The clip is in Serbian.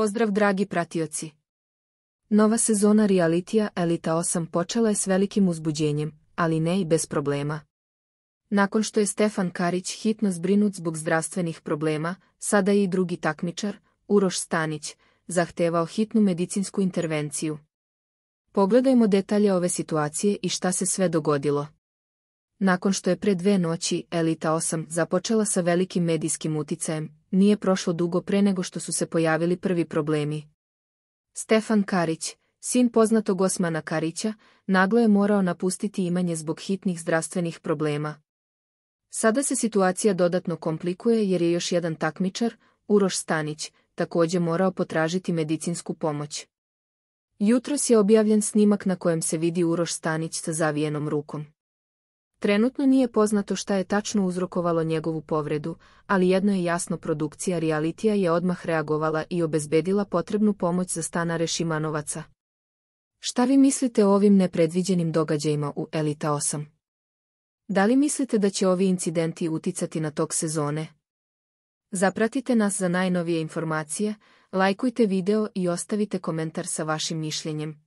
Pozdrav dragi pratioci! Nova sezona realitija Elita 8 počela je s velikim uzbuđenjem, ali ne i bez problema. Nakon što je Stefan Karić hitno zbrinut zbog zdravstvenih problema, sada je i drugi takmičar, Uroš Stanić, zahtevao hitnu medicinsku intervenciju. Pogledajmo detalje ove situacije i šta se sve dogodilo. Nakon što je pre 2 noći Elita 8 započela sa velikim medijskim uticajem, nije prošlo dugo pre nego što su se pojavili prvi problemi. Stefan Karić, sin poznatog Osmana Karića, naglo je morao napustiti imanje zbog hitnih zdravstvenih problema. Sada se situacija dodatno komplikuje jer je još jedan takmičar, Uroš Stanić, također morao potražiti medicinsku pomoć. Jutros je objavljen snimak na kojem se vidi Uroš Stanić sa zavijenom rukom. Trenutno nije poznato šta je tačno uzrokovalo njegovu povredu, ali jedno je jasno, produkcija realitija je odmah reagovala i obezbedila potrebnu pomoć za stanare Šimanovaca. Šta vi mislite o ovim nepredviđenim događajima u Elita 8? Da li mislite da će ovi incidenti uticati na tok sezone? Zapratite nas za najnovije informacije, lajkujte video i ostavite komentar sa vašim mišljenjem.